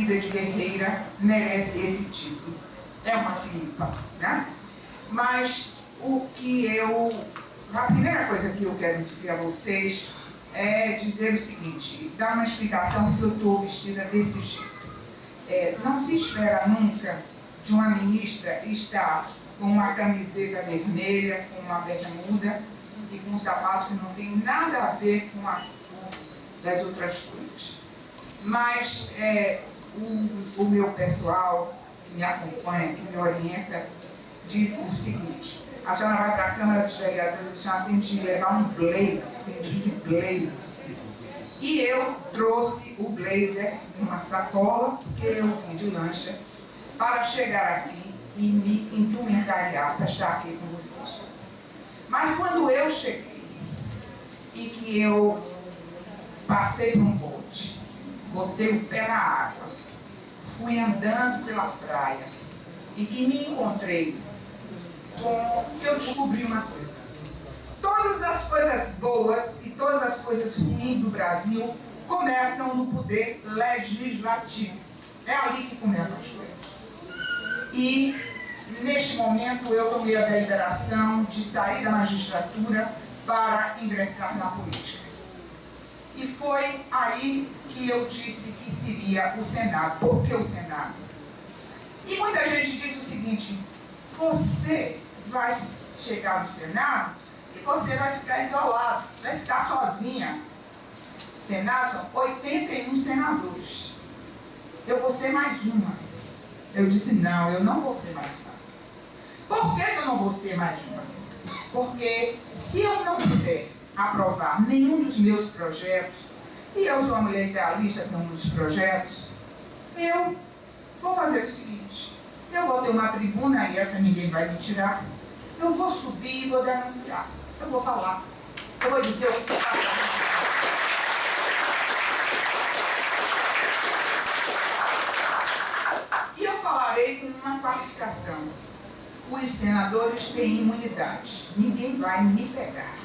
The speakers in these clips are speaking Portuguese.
vida de guerreira merece esse título. É uma Filipa, né? Mas a primeira coisa que eu quero dizer a vocês é dizer o seguinte, dar uma explicação porque eu estou vestida desse jeito. Não se espera nunca de uma ministra estar com uma camiseta vermelha, com uma bermuda e com um sapato que não tem nada a ver com a cor das outras coisas. Mas o meu pessoal que me acompanha, que me orienta, diz o seguinte: a senhora vai para a Câmara dos Vereadores, a senhora tem de levar um blazer, tem de ir de blazer. E eu trouxe o blazer numa sacola, porque eu vim de lancha, para chegar aqui e me indumentariar para estar aqui com vocês. Mas quando eu cheguei e que eu passei por um bote, botei o pé na água, fui andando pela praia e que me encontrei eu descobri uma coisa. Todas as coisas boas e todas as coisas ruins do Brasil começam no poder legislativo. É ali que começam as coisas. E, neste momento, eu tomei a deliberação de sair da magistratura para ingressar na política. E foi aí que eu disse que seria o Senado. Por que o Senado? E muita gente diz o seguinte: você vai chegar no Senado e você vai ficar isolado, vai ficar sozinha. Senado são 81 senadores. Eu vou ser mais uma. Eu disse, não, eu não vou ser mais uma. Por que eu não vou ser mais uma? Porque se eu não puder aprovar nenhum dos meus projetos, e eu sou uma mulher idealista com um dos projetos, eu vou fazer o seguinte: eu vou ter uma tribuna, e essa ninguém vai me tirar. Eu vou subir e vou denunciar. Eu vou falar. Eu vou dizer o que você faz. E eu falarei com uma qualificação. Os senadores têm imunidade. Ninguém vai me pegar.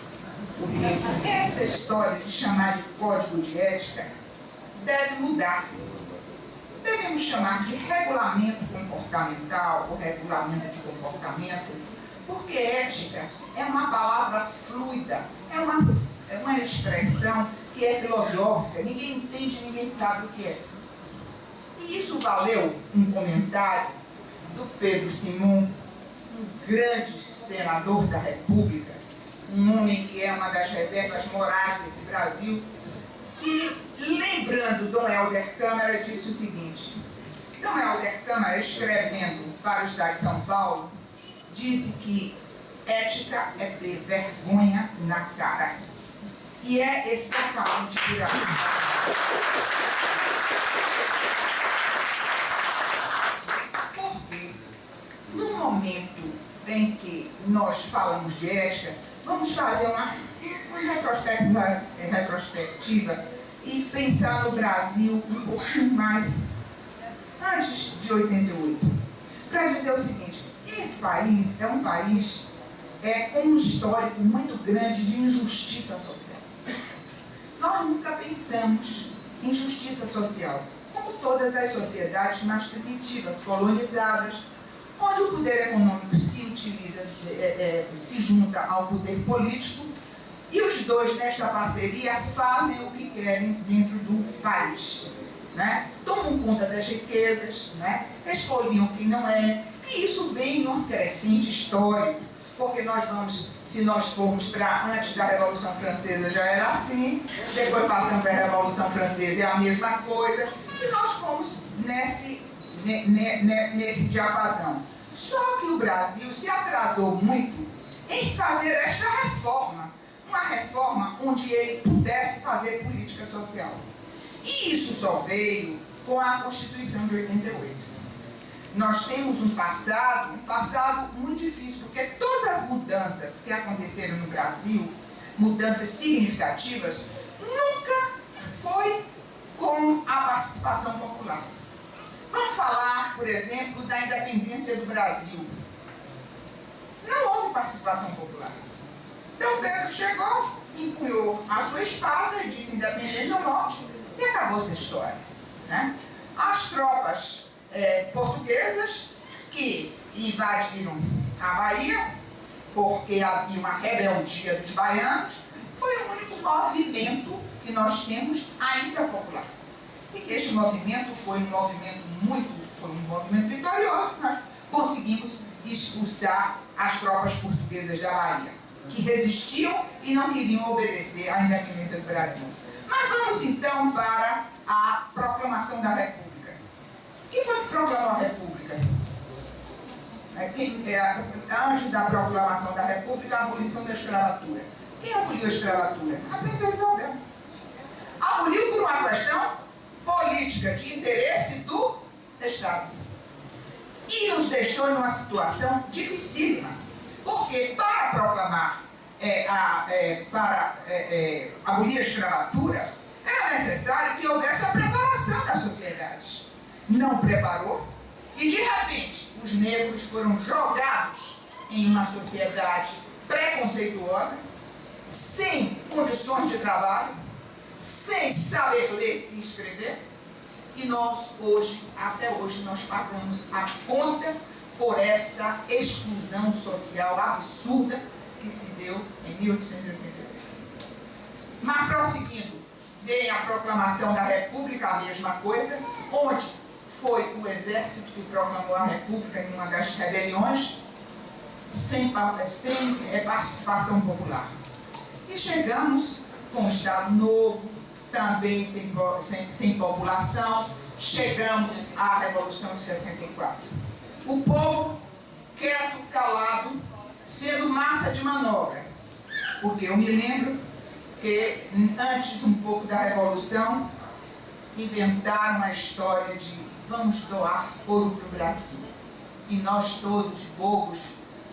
Porque essa história de chamar de código de ética deve mudar. Devemos chamar de regulamento comportamental ou regulamento de comportamento, porque ética é uma palavra fluida, é uma expressão que é filosófica, ninguém entende, ninguém sabe o que é. E isso valeu um comentário do Pedro Simon, um grande senador da República, um homem que é uma das reservas morais desse Brasil, que, lembrando Dom Helder Câmara, disse o seguinte: Dom Helder Câmara, escrevendo para o Estado de São Paulo, disse que ética é ter vergonha na cara. E é exatamente por aí. Porque, no momento em que nós falamos de ética, vamos fazer uma retrospectiva e pensar no Brasil um pouquinho mais antes de 88. Para dizer o seguinte: esse país é um país com um histórico muito grande de injustiça social. Nós nunca pensamos em justiça social, como todas as sociedades mais primitivas, colonizadas, onde o poder econômico se junta ao poder político, e os dois, nesta parceria, fazem o que querem dentro do país. Né? Tomam conta das riquezas, né? Expoliam quem não é, e isso vem num crescente histórico, porque se nós formos para antes da Revolução Francesa já era assim, depois passamos para a Revolução Francesa é a mesma coisa, e nós fomos nesse diapasão. Só que o Brasil se atrasou muito em fazer esta reforma, uma reforma onde ele pudesse fazer política social. E isso só veio com a Constituição de 88. Nós temos um passado muito difícil, porque todas as mudanças que aconteceram no Brasil, mudanças significativas, nunca foi com a participação popular. Vamos falar, por exemplo, da independência do Brasil. Não houve participação popular. Então Pedro chegou, empunhou a sua espada e disse independência ou morte, e acabou essa história. Né? As as tropas portuguesas que invadiram a Bahia, porque havia uma rebeldia dos baianos, foi o único movimento que nós temos ainda popular. E este movimento foi um movimento vitorioso, que nós conseguimos expulsar as tropas portuguesas da Bahia, que resistiam e não queriam obedecer à independência do Brasil. Mas vamos então para a proclamação da República. Quem foi que proclamou a República? Antes da proclamação da República, a abolição da escravatura. Quem aboliu a escravatura? A princesa Isabel. Aboliu por uma questão política, de interesse do Estado. E nos deixou numa situação dificílima. Porque para proclamar, para abolir a escravatura, era necessário que houvesse a preparação da sociedade. Não preparou, e de repente os negros foram jogados em uma sociedade preconceituosa, sem condições de trabalho, sem saber ler e escrever, e nós hoje, até hoje, nós pagamos a conta por essa exclusão social absurda que se deu em 1888. Mas prosseguindo, vem a proclamação da República, a mesma coisa, onde foi o exército que proclamou a República em uma das rebeliões, sem participação popular. E chegamos com um Estado novo, também sem população, chegamos à Revolução de 64. O povo quieto, calado, sendo massa de manobra. Porque eu me lembro que, antes um pouco da Revolução, inventaram a história de vamos doar ouro para o Brasil. E nós todos, bobos,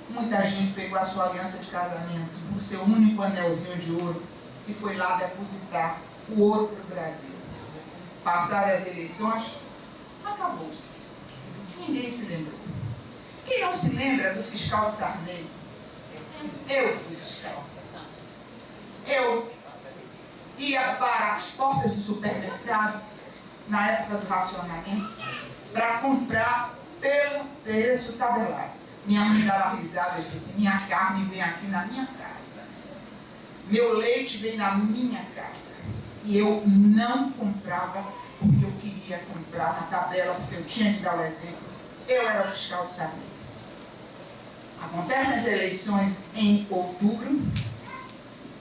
muita gente pegou a sua aliança de casamento, o seu único anelzinho de ouro, e foi lá depositar o ouro para o Brasil. Passadas as eleições, acabou-se. Ninguém se lembrou. Quem não se lembra do fiscal de Sarney? Eu fui fiscal. Eu ia para as portas do supermercado, na época do racionamento, para comprar pelo preço tabelado. Minha mãe dava risada e disse assim, minha carne vem aqui na minha casa. Meu leite vem na minha casa. E eu não comprava porque eu queria comprar na tabela, porque eu tinha de dar o exemplo. Eu era o fiscal de Sarney. Acontecem as eleições em outubro.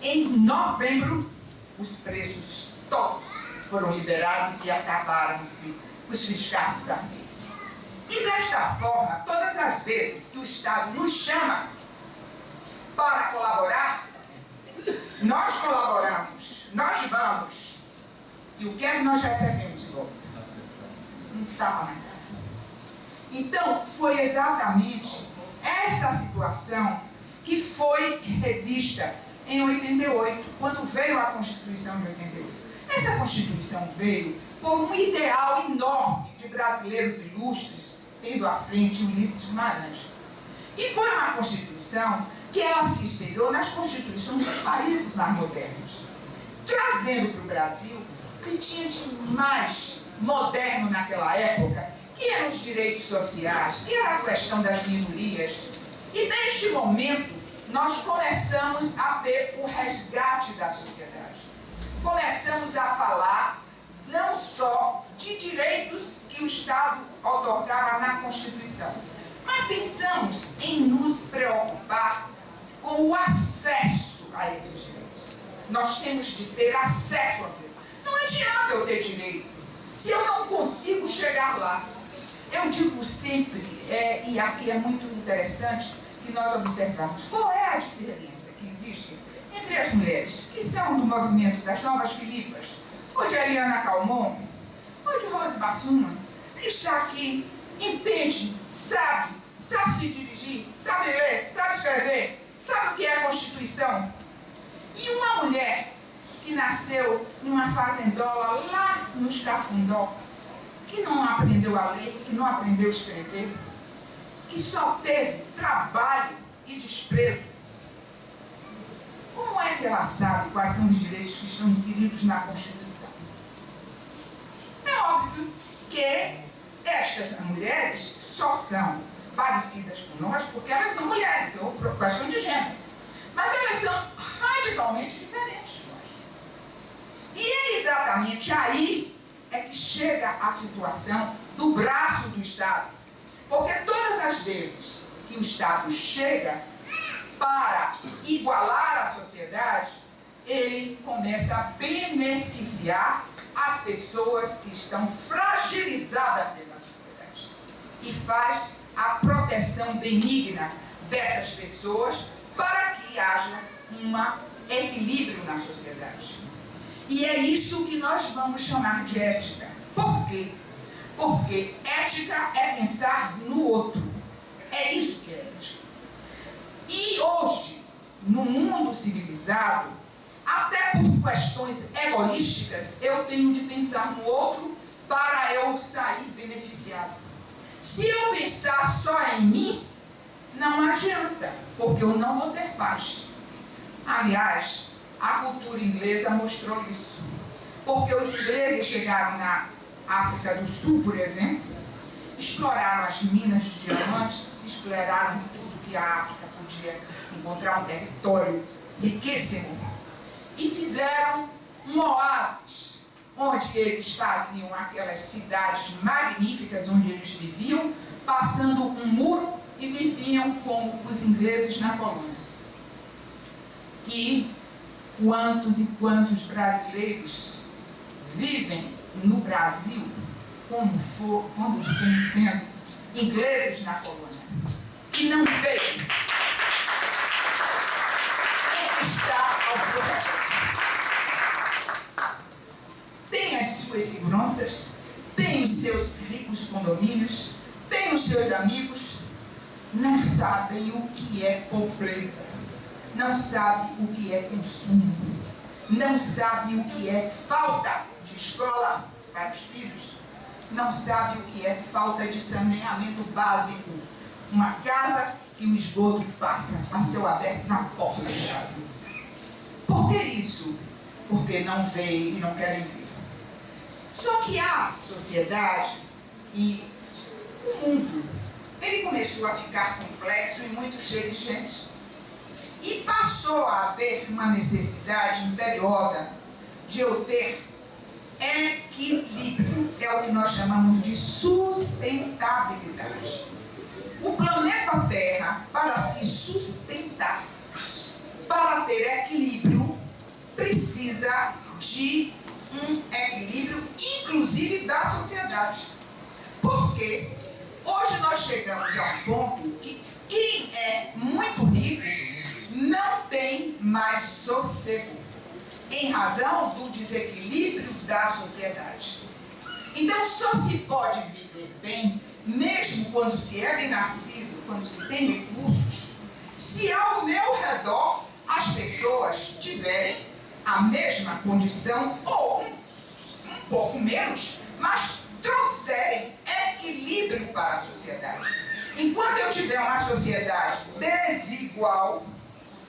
Em novembro, os preços todos foram liberados e acabaram-se os fiscais de Sarney. E desta forma, todas as vezes que o Estado nos chama para colaborar, nós colaboramos, nós vamos. E o que é que nós recebemos de volta? Um tapa na cara. Então, foi exatamente essa situação que foi revista em 88, quando veio a Constituição de 88. Essa Constituição veio por um ideal enorme de brasileiros ilustres, tendo à frente Ulisses Guimarães. E foi uma Constituição que ela se espelhou nas constituições dos países mais modernos, trazendo para o Brasil o que tinha de mais moderno naquela época, que eram os direitos sociais, que era a questão das minorias. E neste momento, nós começamos a ter o resgate da sociedade. Começamos a falar não só de direitos que o Estado otorgava na Constituição, mas pensamos em nos preocupar com o acesso a esses direitos. Nós temos de ter acesso a eles. Não adianta eu ter direito se eu não consigo chegar lá. Eu digo sempre, e aqui é muito interessante que nós observamos, qual é a diferença que existe entre as mulheres que são do movimento das Novas Filipas, ou de Eliana Calmon, ou de Rose Bassuma, que está aqui, entende, sabe se dirigir, sabe ler, sabe escrever, sabe o que é a Constituição. E uma mulher que nasceu numa fazendola lá no Escafundó, que não aprendeu a ler, que não aprendeu a escrever, que só teve trabalho e desprezo. Como é que ela sabe quais são os direitos que estão inseridos na Constituição? É óbvio que estas mulheres só são parecidas com nós porque elas são mulheres, ou por questão de gênero. Mas elas são radicalmente diferentes de nós. E é exatamente aí é que chega a situação do braço do Estado. Porque todas as vezes que o Estado chega para igualar a sociedade, ele começa a beneficiar as pessoas que estão fragilizadas pela sociedade. E faz a proteção benigna dessas pessoas para que haja um equilíbrio na sociedade. E é isso que nós vamos chamar de ética. Por quê? Porque ética é pensar no outro. É isso que é ética. E hoje, no mundo civilizado, até por questões egoísticas, eu tenho de pensar no outro para eu sair beneficiado. Se eu pensar só em mim, não adianta, porque eu não vou ter paz. Aliás, a cultura inglesa mostrou isso. Porque os ingleses chegaram na África do Sul, por exemplo, exploraram as minas de diamantes, exploraram tudo que a África podia encontrar, um território riquíssimo, e fizeram um oásis, onde eles faziam aquelas cidades magníficas onde eles viviam, passando um muro e viviam como os ingleses na colônia. E quantos brasileiros vivem no Brasil como sendo ingleses na colônia, que não veem o que está ao seu redor. Tem as suas seguranças, tem os seus ricos condomínios, tem os seus amigos, não sabem o que é pobreza, não sabem o que é consumo, não sabem o que é falta de escola para os filhos, não sabem o que é falta de saneamento básico, uma casa que o esgoto passa a céu aberto na porta de casa. Por que isso? Porque não veem e não querem ver. Só que a sociedade e o mundo, ele começou a ficar complexo e muito cheio de gente. E passou a haver uma necessidade imperiosa de eu ter equilíbrio, é o que nós chamamos de sustentabilidade. O planeta Terra, para se sustentar, para ter equilíbrio, precisa de um equilíbrio, inclusive da sociedade. Porque hoje nós chegamos a um ponto que quem é muito rico não tem mais sossego, em razão do desequilíbrio da sociedade. Então, só se pode viver bem, mesmo quando se é bem nascido, quando se tem recursos, se ao meu redor as pessoas tiverem a mesma condição, ou um pouco menos, mas trouxerem equilíbrio para a sociedade. Enquanto eu tiver uma sociedade desigual,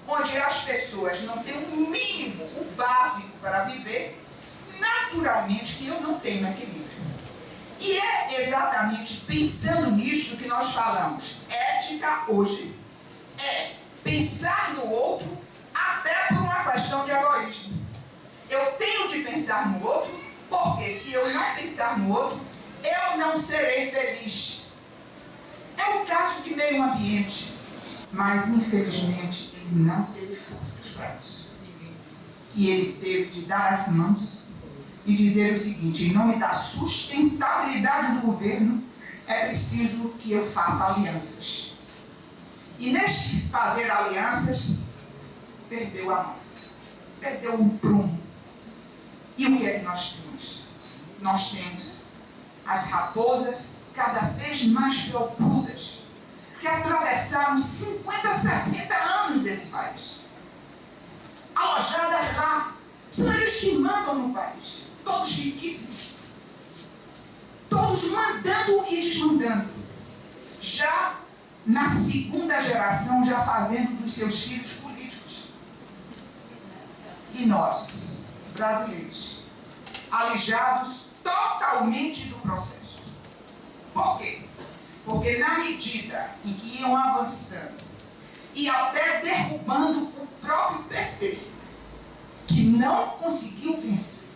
onde as pessoas não têm o mínimo, o básico para viver, naturalmente que eu não tenho equilíbrio. E é exatamente pensando nisso que nós falamos. Ética hoje é pensar no outro até por uma questão de egoísmo. Eu tenho de pensar no outro, porque se eu não pensar no outro, eu não serei feliz. É o caso de meio ambiente. Mas, infelizmente, ele não teve forças para isso. E ele teve de dar as mãos e dizer o seguinte: em nome da sustentabilidade do governo, é preciso que eu faça alianças. E neste fazer alianças, perdeu a mão, perdeu o prumo. E o que é que nós temos? Nós temos as raposas cada vez mais felpudas, que atravessaram 50, 60 anos desse país. Alojadas lá, são eles que mandam no país, todos riquíssimos, todos mandando e desmandando. Já na segunda geração, já fazendo dos seus filhos políticos. E nós, brasileiros, alijados totalmente do processo. Por quê? Porque na medida em que iam avançando e até derrubando o próprio PT, que não conseguiu vencer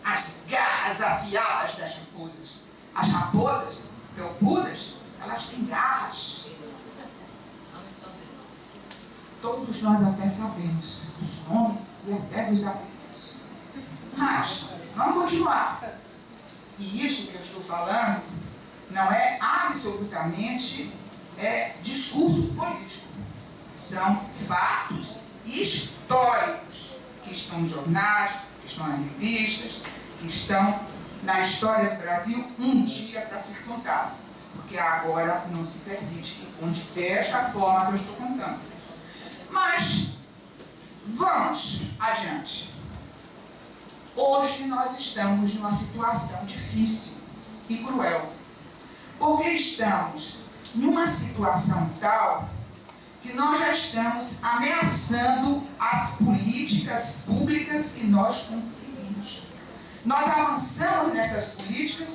as garras afiadas das raposas. As raposas felpudas, elas têm garras. Todos nós até sabemos dos nomes e até dos apelidos. Mas, vamos continuar. E isso que eu estou falando não é absolutamente discurso político. São fatos históricos que estão em jornais, que estão nas revistas, que estão na história do Brasil um dia para ser contado. Porque agora não se permite que conte desta forma que eu estou contando. Mas, vamos adiante. Hoje nós estamos numa situação difícil e cruel. Porque estamos numa situação tal que nós já estamos ameaçando as políticas públicas que nós conseguimos. Nós avançamos nessas políticas,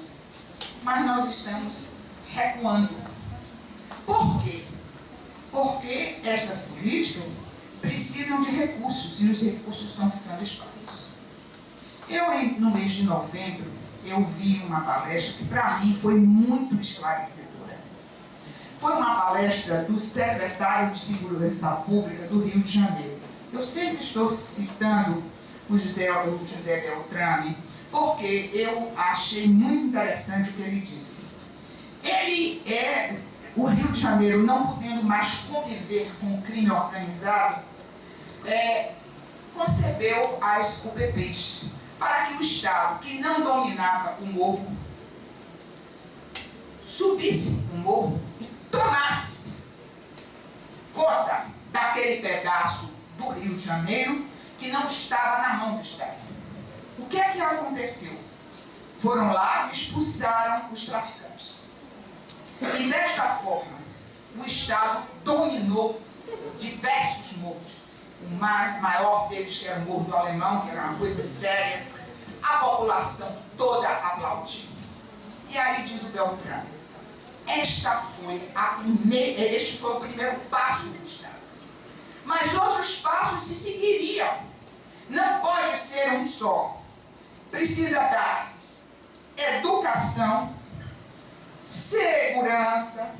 mas nós estamos recuando. Por quê? Porque essas políticas precisam de recursos e os recursos estão ficando escassos. No mês de novembro, eu vi uma palestra que para mim foi muito esclarecedora. Foi uma palestra do secretário de Segurança Pública do Rio de Janeiro. Eu sempre estou citando o José Beltrame, porque eu achei muito interessante o que ele disse. O Rio de Janeiro, não podendo mais conviver com o crime organizado, concebeu as UPPs, para que o Estado, que não dominava o morro, subisse o morro e tomasse conta daquele pedaço do Rio de Janeiro que não estava na mão do Estado. O que é que aconteceu? Foram lá e expulsaram os traficantes. E desta forma, o Estado dominou diversos morros. O maior deles, que era o Morro do Alemão, que era uma coisa séria, a população toda aplaudiu. E aí diz o Beltrame, este foi o primeiro passo do Estado. Mas outros passos se seguiriam. Não pode ser um só. Precisa dar educação, segurança,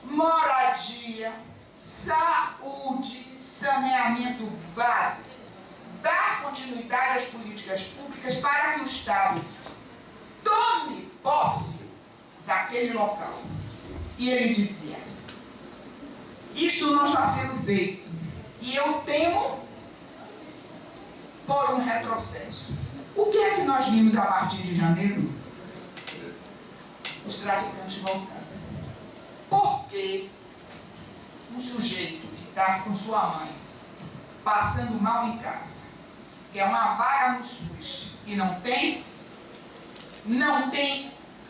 moradia, saúde, saneamento básico, dar continuidade às políticas públicas para que o Estado tome posse daquele local. E ele dizia, isto não está sendo feito, e eu temo por um retrocesso. O que é que nós vimos a partir de janeiro? Os traficantes voltando. Porque um sujeito que está com sua mãe, passando mal em casa, que é uma vaga no SUS, e não tem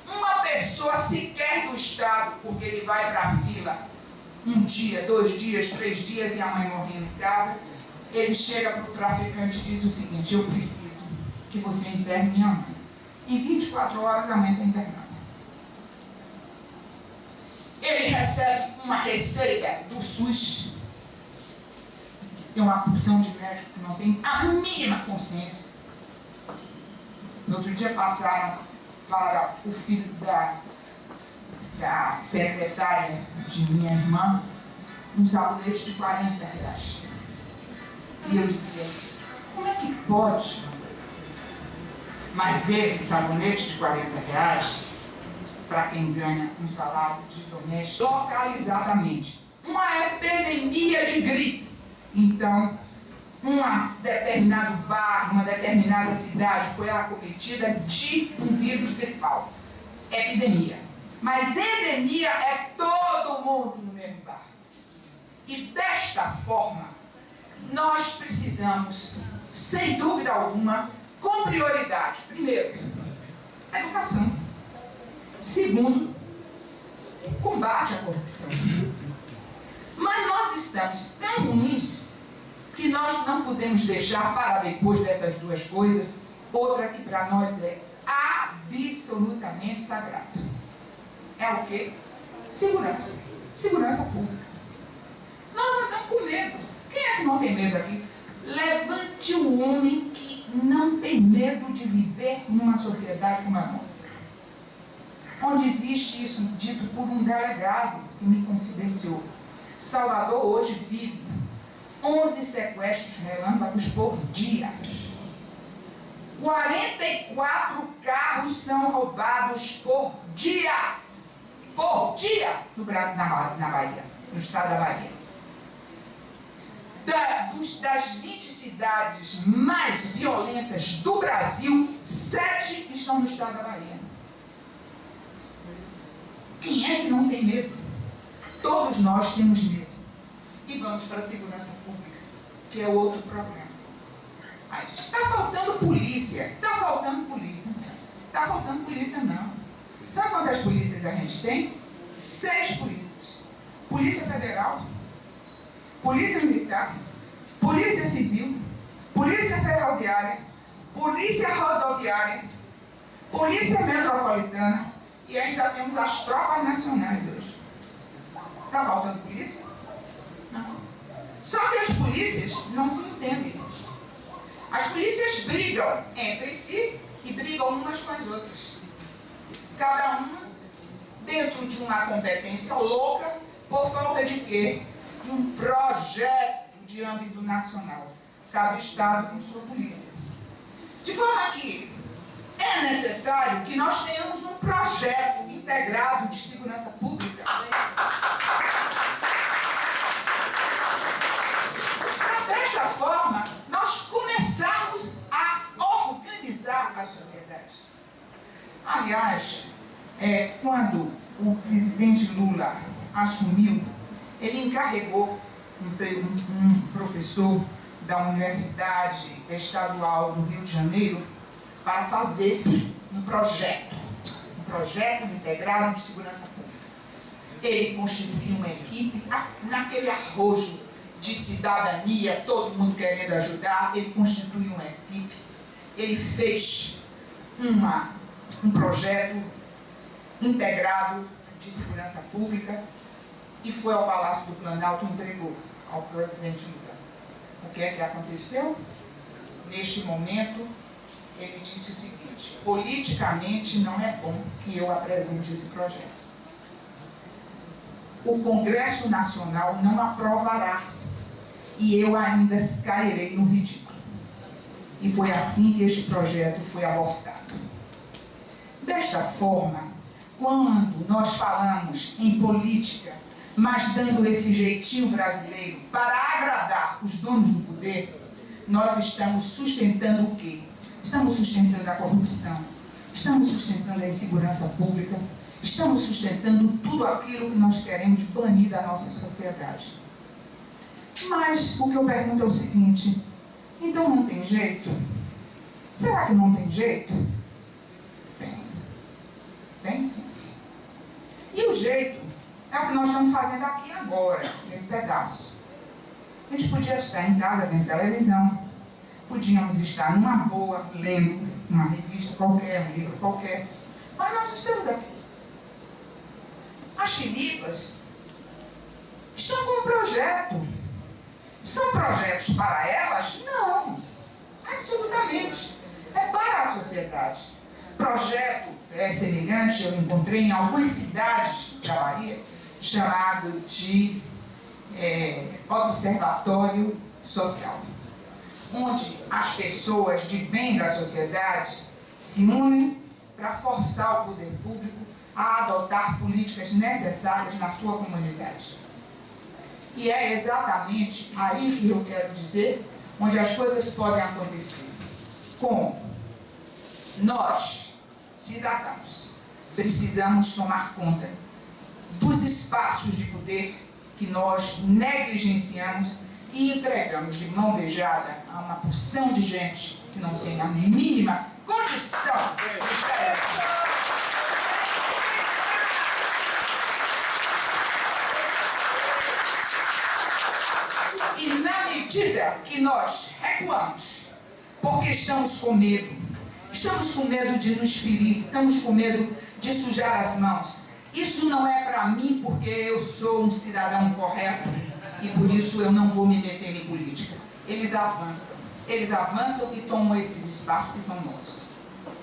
uma pessoa sequer do Estado, porque ele vai para a fila um dia, 2 dias, 3 dias, e a mãe morrendo em casa, ele chega para o traficante e diz o seguinte, eu preciso que você interne minha mãe. Em 24 horas a mãe está internada. Ele recebe uma receita do SUS. Tem uma porção de médicos que não tem a mínima consciência. No outro dia passaram para o filho da secretária de minha irmã um sabonete de R$40. E eu dizia, como é que pode? Mas esse sabonete de R$40, para quem ganha um salário de doméstico, localizadamente, uma epidemia de gripe. Então, um determinado bairro, uma determinada cidade foi acometida de um vírus gripal. Epidemia. Mas endemia é todo mundo no mesmo bairro. E desta forma, nós precisamos, sem dúvida alguma, com prioridade. Primeiro, educação. Segundo, combate à corrupção. Mas nós estamos tão ruins que nós não podemos deixar para depois dessas duas coisas outra que para nós é absolutamente sagrado. É o quê? Segurança. Segurança pública. Nós não estamos com medo. Quem é que não tem medo aqui? Levante o homem que não tem medo de viver numa sociedade como a nossa. Onde existe isso dito por um delegado que me confidenciou. Salvador hoje vive 11 sequestros relâmpagos por dia. 44 carros são roubados por dia. Por dia na Bahia, no estado da Bahia. Das 20 cidades mais violentas do Brasil, 7 estão no estado da Bahia. Quem é que não tem medo? Todos nós temos medo. E vamos para a segurança pública, que é outro problema. Está faltando polícia. Está faltando polícia. Está faltando polícia, não. Sabe quantas polícias a gente tem? 6 polícias. Polícia Federal, Polícia Militar, Polícia Civil, Polícia Ferroviária, Polícia Rodoviária, Polícia Metropolitana e ainda temos as tropas nacionais hoje. Está faltando polícia? Não. Só que as polícias não se entendem. As polícias brigam entre si e brigam umas com as outras. Cada uma dentro de uma competência louca, por falta de quê? De um projeto de âmbito nacional. Cada estado com sua polícia. De forma que é necessário que nós tenhamos um projeto integrado de segurança pública. Para desta forma, nós começarmos a organizar a sociedade. Aliás, quando o presidente Lula assumiu, ele encarregou um professor da Universidade Estadual do Rio de Janeiro para fazer um projeto integrado de segurança pública. Ele constituiu uma equipe, naquele arrojo de cidadania, todo mundo querendo ajudar, ele constituiu uma equipe, ele fez um projeto integrado de segurança pública e foi ao Palácio do Planalto e entregou ao presidente Lula. O que é que aconteceu? Neste momento, ele disse o seguinte: politicamente não é bom que eu apresente esse projeto. O Congresso Nacional não aprovará e eu ainda cairei no ridículo. E foi assim que este projeto foi abortado. Desta forma, quando nós falamos em política, mas dando esse jeitinho brasileiro para agradar os donos do poder, nós estamos sustentando o quê? Estamos sustentando a corrupção, estamos sustentando a insegurança pública, estamos sustentando tudo aquilo que nós queremos banir da nossa sociedade. Mas o que eu pergunto é o seguinte: então não tem jeito? Será que não tem jeito? Tem sim. E o jeito é o que nós estamos fazendo aqui agora, nesse pedaço. A gente podia estar em casa vendo televisão, podíamos estar numa boa, lendo uma revista qualquer, um livro qualquer, mas nós estamos aqui. As Filipas estão com um projeto. São projetos para elas? Não, absolutamente. É para a sociedade. Projeto semelhante eu encontrei em algumas cidades da Bahia, chamado de Observatório Social, onde as pessoas de bem da sociedade se unem para forçar o poder público a adotar políticas necessárias na sua comunidade. E é exatamente aí que eu quero dizer onde as coisas podem acontecer. Como nós, cidadãos, precisamos tomar conta dos espaços de poder que nós negligenciamos e entregamos de mão beijada a uma porção de gente que não tem a mínima condição de estar. E na medida que nós recuamos, porque estamos com medo, estamos com medo de nos ferir, estamos com medo de sujar as mãos. Isso não é para mim porque eu sou um cidadão correto e por isso eu não vou me meter em política. Eles avançam e tomam esses espaços que são nossos.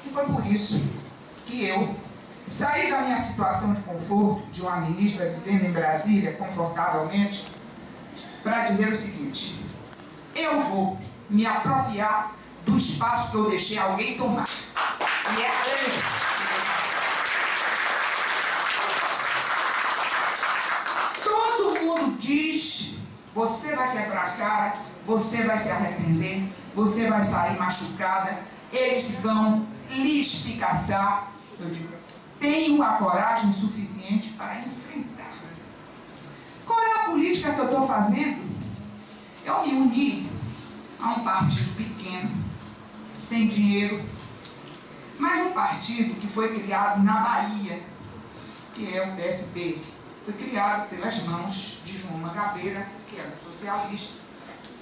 E foi por isso que eu saí da minha situação de conforto, de uma ministra vivendo em Brasília, confortavelmente, para dizer o seguinte: eu vou me apropriar do espaço que eu deixei alguém tomar. E é todo mundo diz, você vai quebrar a cara, você vai se arrepender, você vai sair machucada, eles vão lhe espicaçar. Eu digo, tenho a coragem suficiente para enfrentar. Qual é a política que eu estou fazendo? Eu me uni a um partido pequeno, sem dinheiro, mas um partido que foi criado na Bahia, que é o PSB. Foi criado pelas mãos de João Mangabeira, que era um socialista,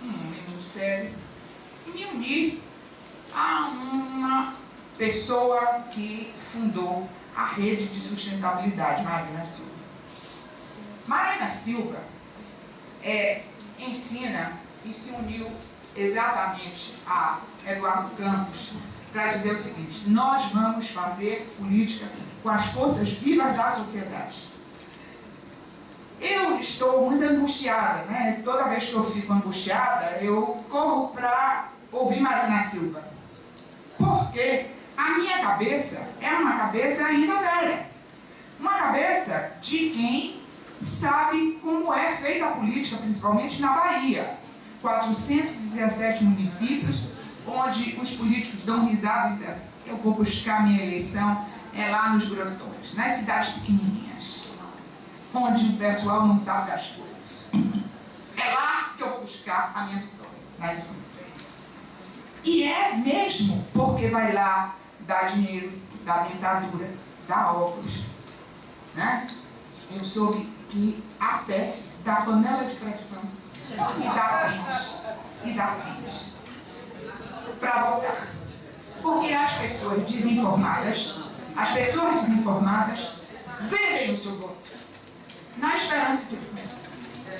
um homem muito sério, e me uni a uma pessoa que fundou a Rede de Sustentabilidade, Marina Silva. Marina Silva ensina e se uniu exatamente a Eduardo Campos para dizer o seguinte: nós vamos fazer política com as forças vivas da sociedade. Eu estou muito angustiada, né? Toda vez que eu fico angustiada, eu corro para ouvir Marina Silva. Porque a minha cabeça é uma cabeça ainda velha. Uma cabeça de quem sabe como é feita a política, principalmente na Bahia. 417 municípios, onde os políticos dão risada e dizem assim: eu vou buscar minha eleição lá nos grotões, nas cidades pequenininhas, onde o pessoal não sabe das coisas. É lá que eu vou buscar a minha vitória. E é mesmo, porque vai lá dar dinheiro, dar dentadura, dar óculos. Né? Eu soube que até dá panela de pressão e dá pins para votar. Porque as pessoas desinformadas vendem o seu voto na esperança de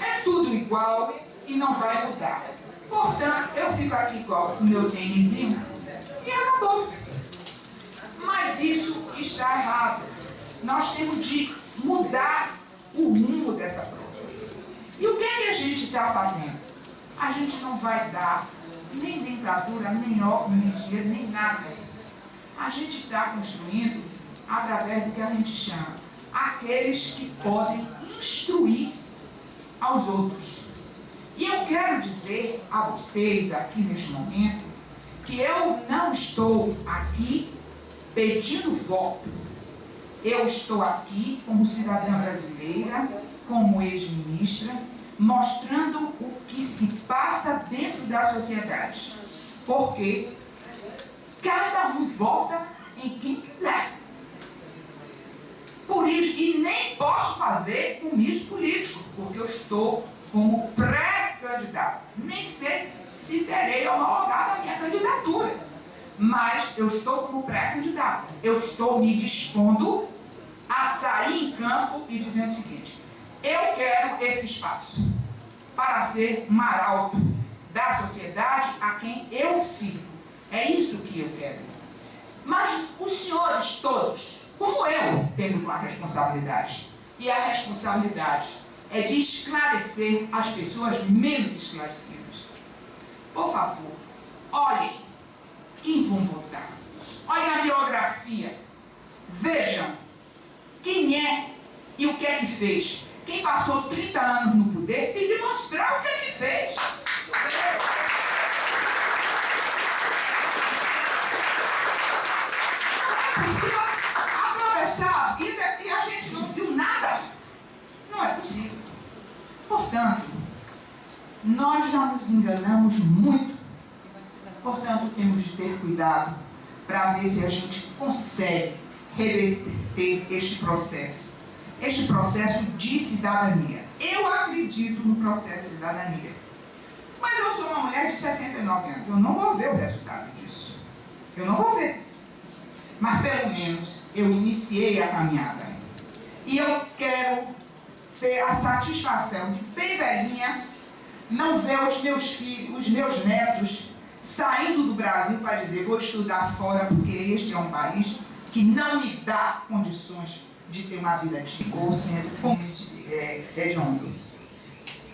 é tudo igual e não vai mudar. Portanto, eu fico aqui igual com o meu tênisinho e acabou-se. Mas isso está errado. Nós temos de mudar o rumo dessa prova. E o que é que a gente está fazendo? A gente não vai dar nem dentadura, nem óculos, nem dinheiro, nem nada. A gente está construindo através do que a gente chama aqueles que podem instruir aos outros. E eu quero dizer a vocês aqui neste momento que eu não estou aqui pedindo voto. Eu estou aqui como cidadã brasileira, como ex-ministra, mostrando o que se passa dentro da sociedade. Porque cada um vota em quem quiser. Por isso, e nem posso fazer comício político, porque eu estou como pré-candidato. Nem sei se terei homologado a minha candidatura, mas eu estou como pré-candidato. Eu estou me dispondo a sair em campo e dizendo o seguinte: eu quero esse espaço para ser um arauto da sociedade a quem eu sirvo. É isso que eu quero. Mas os senhores todos, como eu, temos uma responsabilidade. E a responsabilidade é de esclarecer as pessoas menos esclarecidas. Por favor, olhem quem vão votar. Olhem a biografia. Vejam quem é e o que é que fez. Quem passou 30 anos no poder tem de mostrar o que é que fez. É possível atravessar a vida e a gente não viu nada. Não é possível. Portanto, nós já nos enganamos muito. Portanto, temos de ter cuidado para ver se a gente consegue reverter este processo de cidadania. Eu acredito no processo de cidadania. Mas eu sou uma mulher de 69 anos. Eu não vou ver o resultado disso. Eu não vou ver. mas pelo menos eu iniciei a caminhada. E eu quero ter a satisfação de, bem velhinha, não ver os meus filhos, os meus netos, saindo do Brasil para dizer, vou estudar fora, porque este é um país que não me dá condições de ter uma vida digna ou sendo hediondo.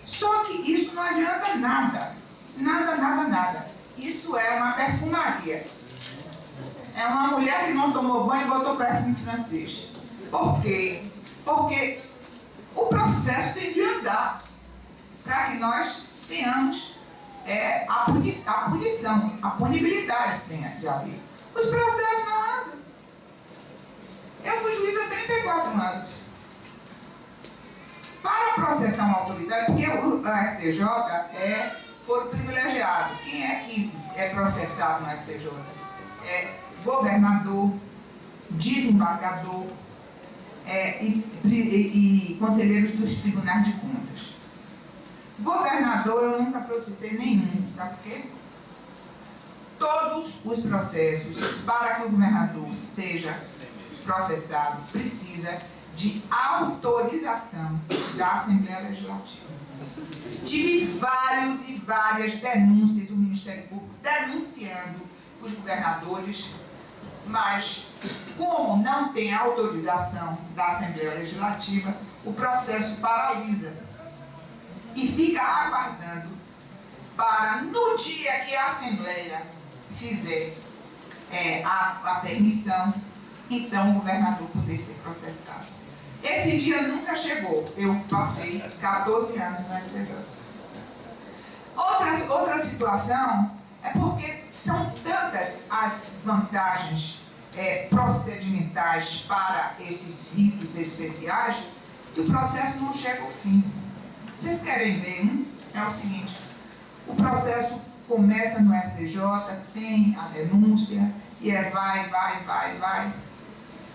Só que isso não adianta nada. Nada. Isso é uma perfumaria. É uma mulher que não tomou banho e botou perfume francês. Por quê? Porque o processo tem de andar para que nós tenhamos a punição, a punibilidade que tem de haver. Os processos não andam. Eu fui juiz há 34 anos. Para processar uma autoridade, porque o STJ é foro privilegiado. Quem é que é processado no STJ? É governador, desembargador e conselheiros dos tribunais de contas. Governador eu nunca processei nenhum, sabe por quê? Todos os processos, para que o governador seja processado, precisa de autorização da Assembleia Legislativa. Tive vários e várias denúncias do Ministério Público denunciando os governadores, mas como não tem autorização da Assembleia Legislativa, o processo paralisa e fica aguardando para, no dia que a Assembleia fizer a permissão, então o governador poder ser processado. Esse dia nunca chegou. Eu passei 14 anos no STJ. Outra situação é porque são tantas as vantagens procedimentais para esses ritos especiais que o processo não chega ao fim. Vocês querem ver? É o seguinte: o processo começa no STJ, tem a denúncia, e vai.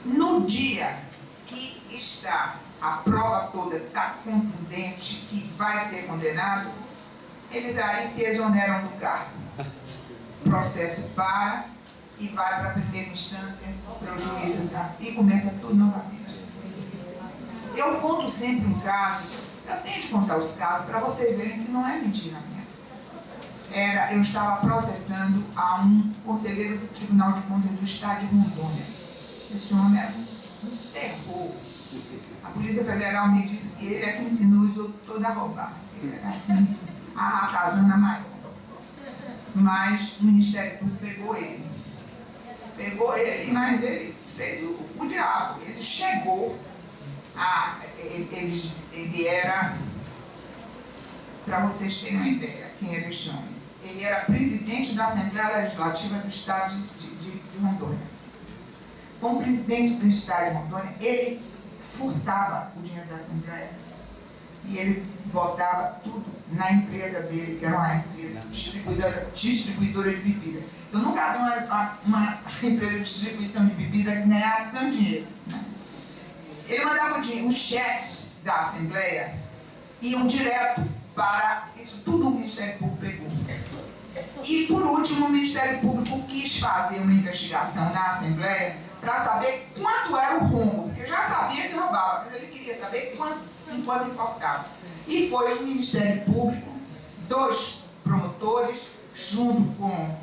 No dia que está a prova toda, está contundente, que vai ser condenado, eles aí se exoneram do cargo. O processo para e vai para a primeira instância, para o juiz entrar, e começa tudo novamente. Eu conto sempre um caso, eu tenho de contar os casos para vocês verem que não é mentira minha. Eu estava processando a um conselheiro do Tribunal de Contas do Estado de Rondônia. Esse homem era um terror. A Polícia Federal me disse que ele é que ensinou os outros todos a roubar. Ele era assim, a ratazana maior. Mas o Ministério Público pegou ele. Mas ele fez o diabo. Ele chegou a... Ele era... Para vocês terem uma ideia, quem era este homem? Ele era presidente da Assembleia Legislativa do Estado de Rondônia. Como presidente do Estado de Rondônia, ele furtava o dinheiro da Assembleia e ele botava tudo na empresa dele, que era uma empresa distribuidora de bebida. Eu nunca vi uma empresa de distribuição de bebida que ganhava tanto dinheiro. Né? Ele mandava os cheques da Assembleia, iam direto para isso tudo, o Ministério Público pegou. E, por último, o Ministério Público quis fazer uma investigação na Assembleia para saber quanto era o rombo, porque já sabia que roubava, mas ele queria saber quanto importava. E foi o Ministério Público, 2 promotores, junto com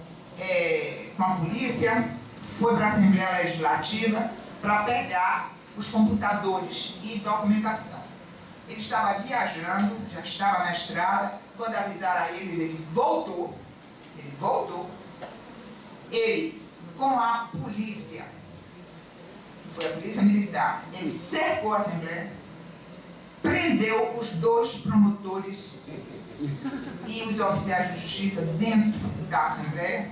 a polícia, foi para a Assembleia Legislativa para pegar os computadores e documentação. Ele estava viajando, já estava na estrada, quando avisaram a ele voltou. Ele, com a polícia, que foi a polícia militar, ele cercou a Assembleia, prendeu os 2 promotores e os oficiais de justiça dentro da Assembleia,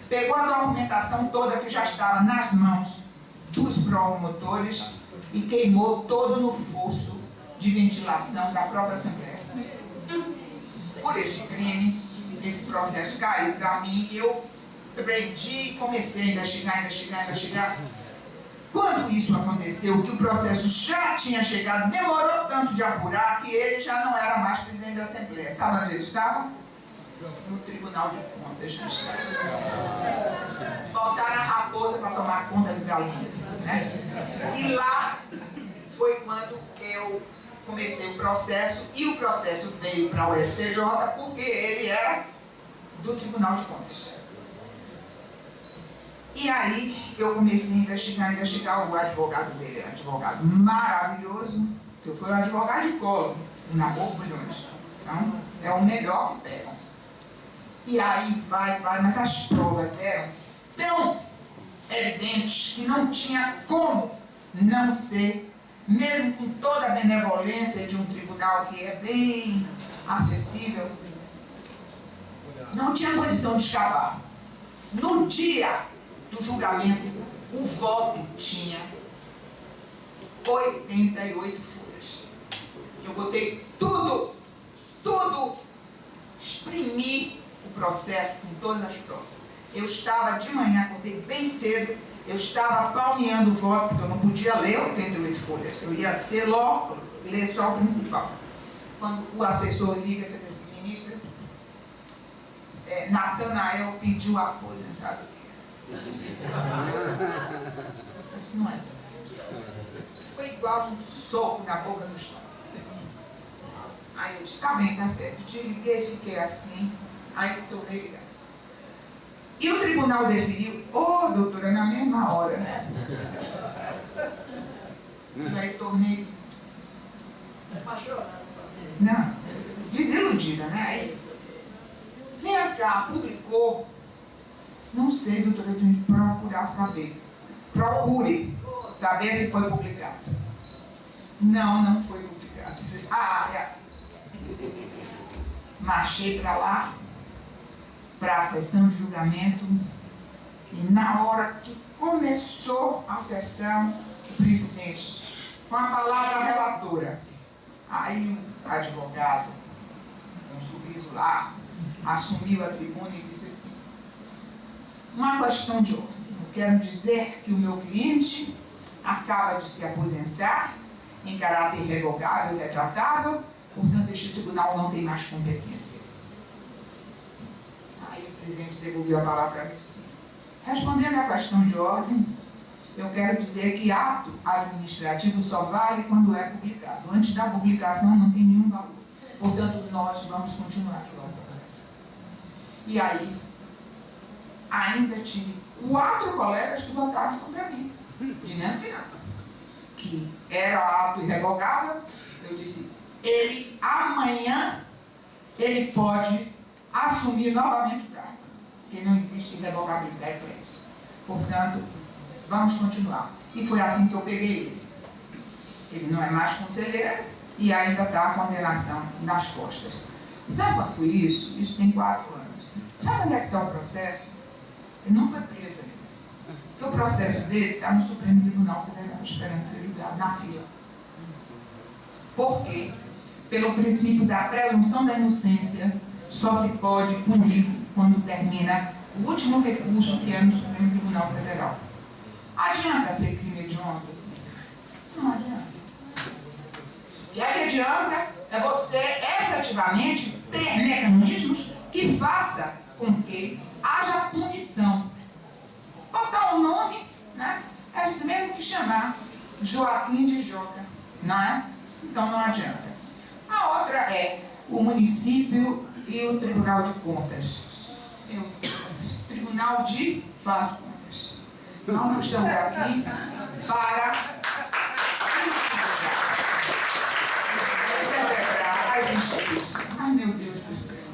pegou a documentação toda que já estava nas mãos dos promotores e queimou todo no fosso de ventilação da própria Assembleia. Por este crime, esse processo caiu para mim e eu prendi e comecei a investigar. Quando isso aconteceu, que o processo já tinha chegado, demorou tanto de apurar que ele já não era mais presidente da Assembleia. Sabe onde ele estava? No Tribunal de Contas do Estado. Botaram a raposa para tomar conta do galinha, né? E lá foi quando eu comecei o processo, e o processo veio para o STJ porque ele era do Tribunal de Contas. E aí eu comecei a investigar o advogado dele, advogado maravilhoso, que foi um advogado de colo, na Borbulhões. Então, é o melhor que pegam. E aí vai, mas as provas eram tão evidentes que não tinha como não ser, mesmo com toda a benevolência de um tribunal que é bem acessível, não tinha condição de escapar. No dia do julgamento, o voto tinha 88 folhas. Eu botei tudo, exprimi o processo com todas as provas. Eu estava de manhã, acordei bem cedo, eu estava palmeando o voto, porque eu não podia ler 88 folhas, eu ia ser logo, ler só o principal. Quando o assessor liga e diz assim, ministra, Natanael pediu a aposentadoria. Isso não é possível. Foi igual um soco na boca do estômago. Aí eu disse, tá bem, tá certo. Desliguei, fiquei assim, aí tornei ligar. E o tribunal definiu, doutora, na mesma hora. E aí tornei. Não, desiludida, né? Aí, vem cá, publicou. Não sei, doutora, eu tenho que procurar saber. Procure saber se foi publicado. Não foi publicado. Eu disse, é aqui. Marchei para lá, para a sessão de julgamento, e na hora que começou a sessão, o presidente, com a palavra relatora, aí o advogado, com um sorriso lá, assumiu a tribuna e disse assim, uma questão de ordem, eu quero dizer que o meu cliente acaba de se aposentar em caráter irrevogável e retratável, portanto este tribunal não tem mais competência. Aí o presidente devolveu a palavra para mim e disse, respondendo à questão de ordem, eu quero dizer que ato administrativo só vale quando é publicado. Antes da publicação não tem nenhum valor. Portanto, nós vamos continuar a julgar o processo. E aí, ainda tive 4 colegas que votaram contra mim, dizendo que não. Que era ato irrevogável. Eu disse, amanhã, ele pode assumir novamente o caso, porque não existe irrevogabilidade para isso. Portanto, vamos continuar. E foi assim que eu peguei ele. Ele não é mais conselheiro e ainda está a condenação nas costas. Sabe quando foi isso? Isso tem 4 anos. Sabe onde é que está o processo? Ele não foi preso ainda. Porque o processo dele está no Supremo Tribunal Federal, esperando ser julgado, na fila. Por quê? Pelo princípio da presunção da inocência, só se pode punir quando termina o último recurso, que é no Supremo Tribunal Federal. Adianta ser crime hediondo? Não adianta. O que é que adianta é você efetivamente ter mecanismos que façam com que haja punição. Botar o nome, né? É isso mesmo que chamar Joaquim de Jota, não é? Então não adianta. A outra é o município e o Tribunal de Contas. O Tribunal de Contas. Nós estamos aqui para interpretar as instituições. Ai, meu Deus do céu.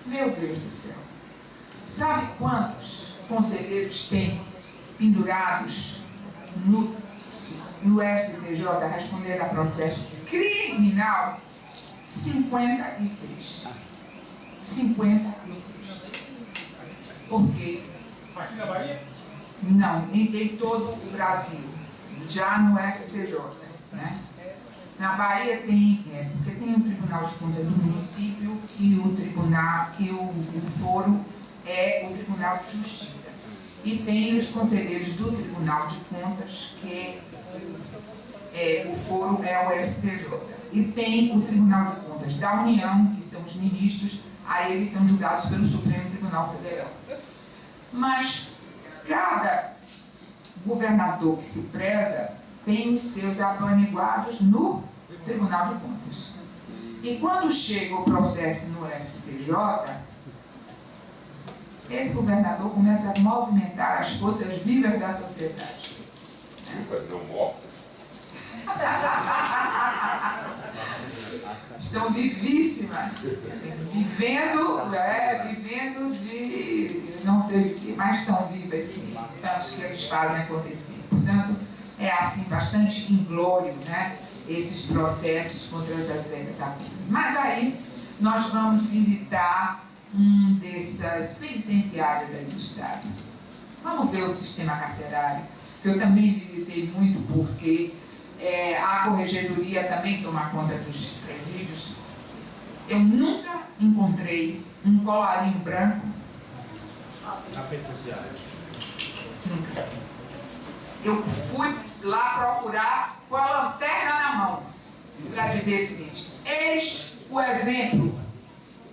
Meu Deus do céu. Sabe quantos conselheiros tem pendurados no STJ respondendo a processo criminal? 56. 56. Por quê? Aqui na Bahia? Não, em todo o Brasil. Já no STJ. Né? Na Bahia tem, porque tem o Tribunal de Contas do município e o tribunal, que o foro é o Tribunal de Justiça. E tem os conselheiros do Tribunal de Contas, que o foro é o STJ. E tem o Tribunal de Contas da União, que são os ministros, aí eles são julgados pelo Supremo Tribunal Federal. Mas cada governador que se preza tem os seus apaniguados no Tribunal de Contas. E quando chega o processo no STJ, esse governador começa a movimentar as forças vivas da sociedade. Não mortas. Estão vivíssimas, vivendo de não sei o que, mas estão vivas sim, tantos que eles fazem acontecer. Portanto, é assim, bastante inglório, né, esses processos contra essas velhas acusações. Mas aí nós vamos visitar dessas penitenciárias aí do Estado. Vamos ver o sistema carcerário, que eu também visitei muito porque a corregedoria também toma conta dos presídios. Eu nunca encontrei um colarinho branco na penitenciária. Nunca. Eu fui lá procurar com a lanterna na mão para dizer o seguinte: eis o exemplo.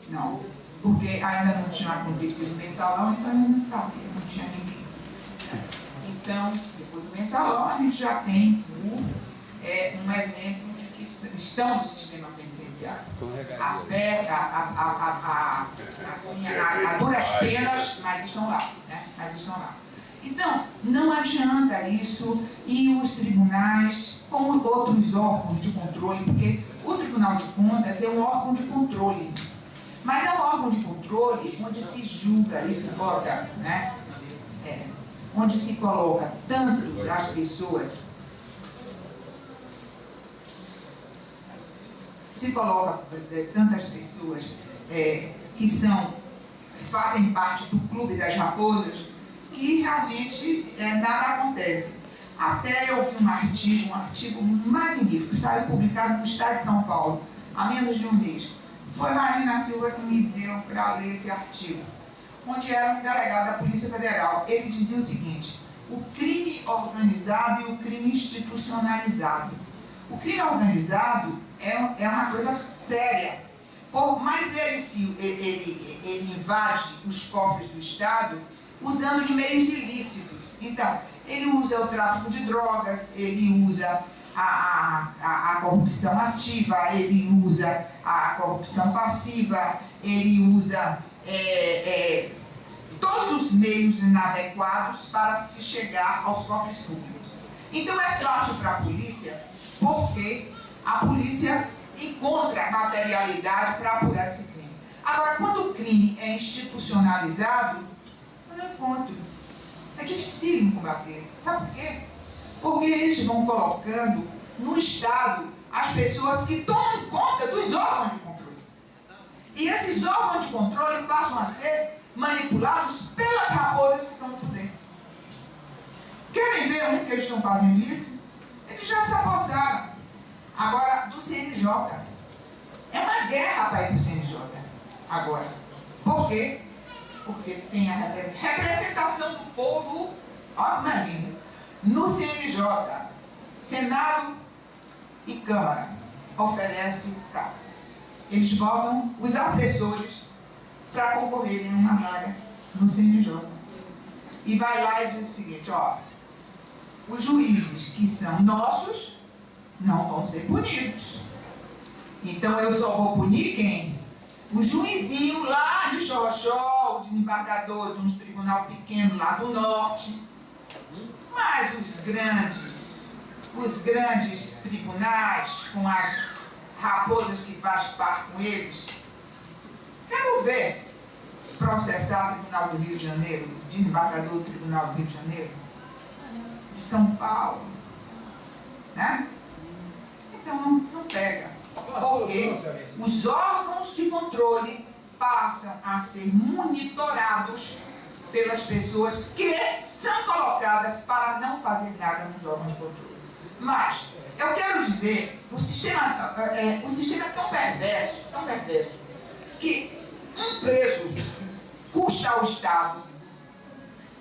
Não, porque ainda não tinha acontecido o mensalão, então eu não sabia, não tinha ninguém. Então, depois do mensalão, a gente já tem um exemplo de que estão no sistema penitenciário. A duras penas, mas estão lá, né? Mas estão lá. Então, não adianta isso, e os tribunais, como outros órgãos de controle, porque o Tribunal de Contas é um órgão de controle, mas é um órgão de controle onde se julga e se bota, né? Onde se coloca tanto as pessoas, tantas pessoas que fazem parte do clube das raposas, que realmente nada acontece. Até eu vi um artigo magnífico, saiu publicado no Estado de São Paulo, há menos de um mês. Foi Marina Silva que me deu para ler esse artigo, onde era um delegado da Polícia Federal. Ele dizia o seguinte: o crime organizado e o crime institucionalizado. O crime organizado é uma coisa séria, mas ele invade os cofres do Estado usando de meios ilícitos. Então, ele usa o tráfico de drogas, ele usa a corrupção ativa, ele usa a corrupção passiva, ele usa todos os meios inadequados para se chegar aos cofres públicos. Então é fácil para a polícia, porque a polícia encontra materialidade para apurar esse crime. Agora, quando o crime é institucionalizado, eu não encontro. É difícil combater. Sabe por quê? Porque eles vão colocando no Estado as pessoas que tomam conta dos órgãos de controle. E esses órgãos de controle passam a ser manipulados pelas raposas que estão no poder. Querem ver um que eles estão fazendo isso? Eles já se apossaram. Agora, do CNJ. É uma guerra para ir para o CNJ. Agora. Por quê? Porque tem a representação do povo, olha como é lindo, no CNJ, Senado e Câmara, oferece tal. Eles botam os assessores para concorrerem numa vaga no CNJ. E vai lá e diz o seguinte: ó, os juízes que são nossos não vão ser punidos. Então eu só vou punir quem? O juizinho lá de Xoxó, o desembargador de um tribunal pequeno lá do norte. Mas os grandes tribunais, com as raposas que faz parte com eles, quero ver processar o Tribunal do Rio de Janeiro, desembargador do Tribunal do Rio de Janeiro, de São Paulo, né? Então não pega. Porque os órgãos de controle passam a ser monitorados pelas pessoas que são colocadas para não fazer nada nos órgãos de controle. Mas, eu quero dizer, o sistema é tão perverso, que um preso custa ao Estado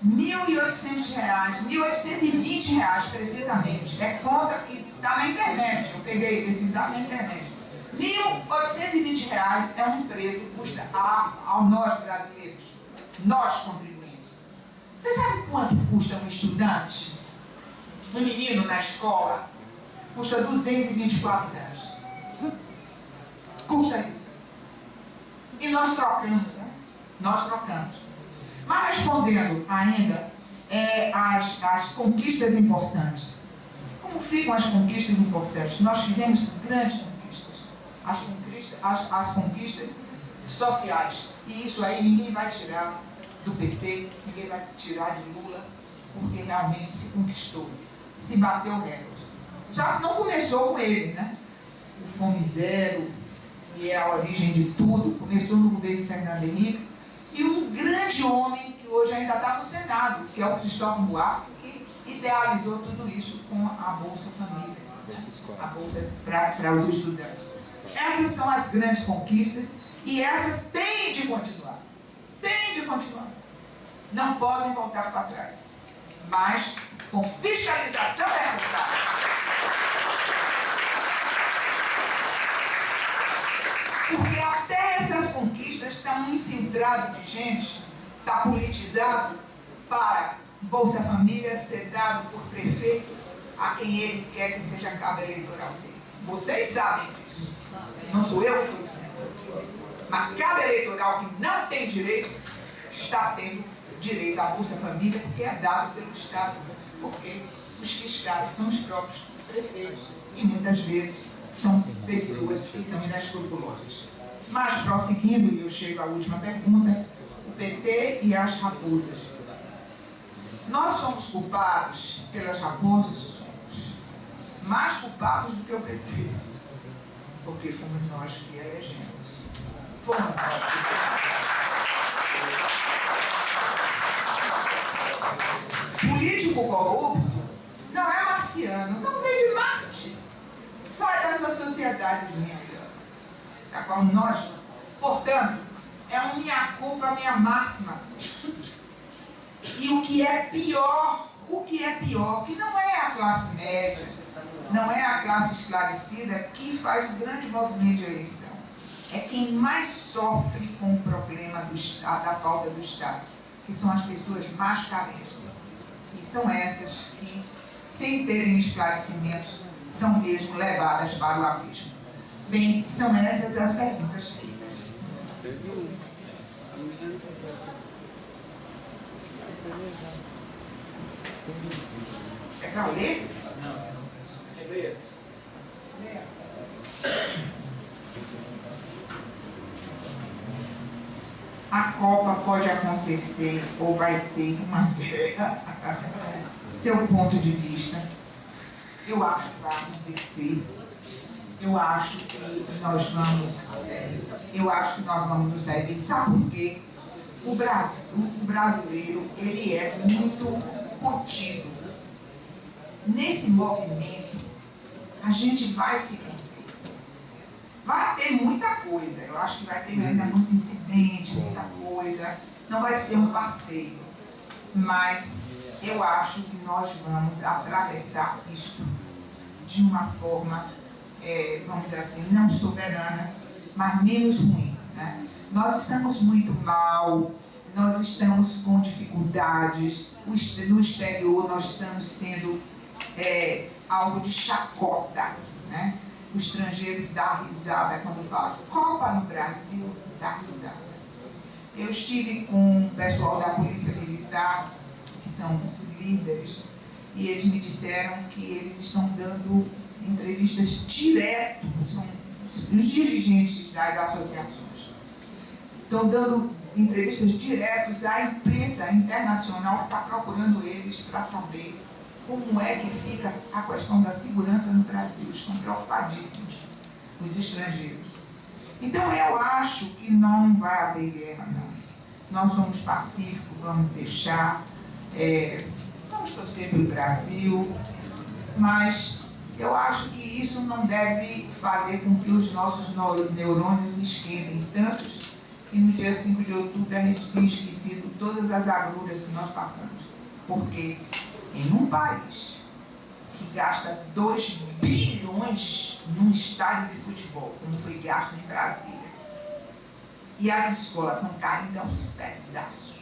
R$1.800, R$1.820 precisamente. É conta que está na internet, eu peguei esse dado na internet. R$1.820 é um preço que custa a nós brasileiros, nós contribuintes. Você sabe quanto custa um estudante um menino na escola, custa R$224. Custa isso. E nós trocamos, né? Nós trocamos. Mas respondendo ainda as conquistas importantes. Como ficam as conquistas importantes? Nós tivemos grandes conquistas. As conquistas sociais. E isso aí ninguém vai tirar do PT, ninguém vai tirar de Lula, porque realmente se conquistou, se bateu o recorde. Já não começou com ele, né? O Fome Zero, que é a origem de tudo, começou no governo Fernando Henrique, e um grande homem que hoje ainda está no Senado, que é o Cristóvão Buarque, que idealizou tudo isso com a Bolsa Família, a Bolsa para os estudantes. Essas são as grandes conquistas, e essas têm de continuar. Têm de continuar. Não podem voltar para trás. Mas com fiscalização necessária. Porque até essas conquistas estão infiltradas de gente, está politizado para Bolsa Família ser dado por prefeito a quem ele quer que seja cabo eleitoral dele. Vocês sabem disso. Não sou eu que estou dizendo. Mas cabo eleitoral que não tem direito, está tendo direito à Bolsa Família, porque é dado pelo Estado, porque os fiscais são os próprios prefeitos e muitas vezes são pessoas que são inescrupulosas. Mas, prosseguindo, e eu chego à última pergunta, o PT e as raposas. Nós somos culpados pelas raposas, somos mais culpados do que o PT, porque fomos nós que elegemos. Fomos nós que político corrupto não é marciano, não vem de Marte. Sai dessa sociedadezinha aí, ó, da qual nós, portanto, é um minha culpa, minha máxima. E o que é pior, que não é a classe média, não é a classe esclarecida que faz o grande movimento de eleição. É quem mais sofre com o problema do Estado, da falta do Estado, que são as pessoas mais carentes. E são essas que, sem terem esclarecimentos, são mesmo levadas para o abismo. Bem, são essas as perguntas feitas. É para ler? Não. Leia. A Copa pode acontecer ou vai ter uma guerra. Seu ponto de vista. Eu acho que vai acontecer. Eu acho que nós vamos nos sair bem. Sabe por quê? O brasileiro, ele é muito contido. Nesse movimento, a gente vai se conter. Vai ter muita coisa. Eu acho que vai ter ainda muito incidente, muita coisa. Não vai ser um passeio. Mas eu acho que nós vamos atravessar isto de uma forma, vamos dizer assim, não soberana, mas menos ruim, né? Nós estamos muito mal, nós estamos com dificuldades, no exterior nós estamos sendo alvo de chacota, né? O estrangeiro dá risada quando fala Copa no Brasil, dá risada. Eu estive com o pessoal da Polícia Militar, que são líderes, e eles me disseram que eles estão dando entrevistas direto, são os dirigentes das associações, estão dando entrevistas diretas à imprensa internacional que está procurando eles para saber como é que fica a questão da segurança no Brasil. Estão preocupadíssimos, os estrangeiros. Então eu acho que não vai haver guerra, não. Nós somos pacíficos, vamos deixar, vamos torcer pelo Brasil, mas eu acho que isso não deve fazer com que os nossos neurônios esquentem tantos que no dia 5 de outubro a gente tenha esquecido todas as agruras que nós passamos. Porque em um país que gasta 2 bilhões num estádio de futebol, como foi gasto em Brasília, e as escolas estão caindo aos pedaços,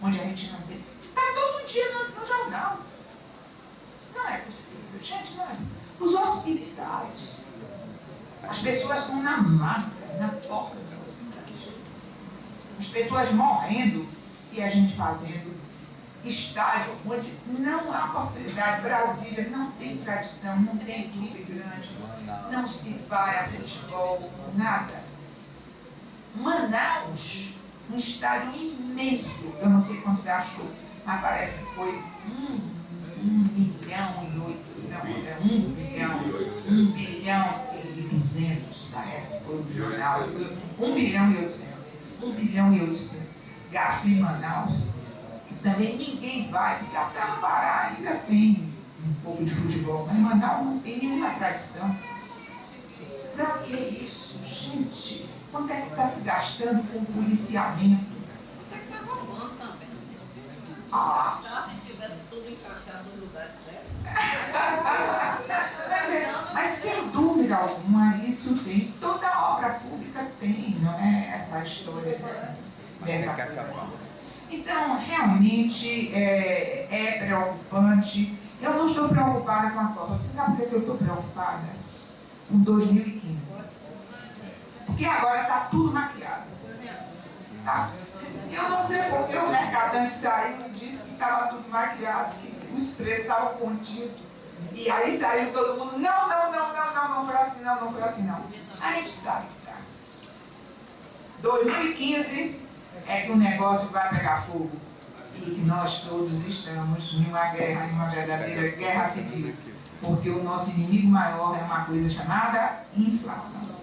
onde a gente não tem. Está todo dia no jornal. Não é possível, gente, não é. Os hospitais, as pessoas estão na maca, na porta dos hospitais. As pessoas morrendo e a gente fazendo estádio onde não há possibilidade. Brasília não tem tradição, não tem clube grande, não se vai a futebol, nada. Manaus, um estádio imenso, eu não sei quanto gastou, mas parece que foi 1 bilhão e 200, parece que foi o Manaus, 1 bilhão e 800, 1 bilhão e 800, gasto em Manaus, que também ninguém vai, porque até no Pará ainda tem um pouco de futebol, mas Manaus não tem nenhuma tradição. Para que isso, gente? Quanto é que está se gastando com policiamento? Está roubando também. Ah! Se tivesse tudo encaixado no lugar certo. Mas sem dúvida alguma, isso tem, toda obra pública tem, não é essa história dessa coisa. Então, realmente é preocupante. Eu não estou preocupada com a Copa. Você sabe por que eu estou preocupada? Com 2015. Porque agora está tudo maquiado. Tá? Eu não sei porque o mercadante saiu e disse que estava tudo maquiado, que os preços estavam contidos. E aí saiu todo mundo, não foi assim não, não foi assim não. A gente sabe que tá. 2015 é que o negócio vai pegar fogo. E que nós todos estamos em uma guerra, em uma verdadeira guerra civil. Porque o nosso inimigo maior é uma coisa chamada inflação.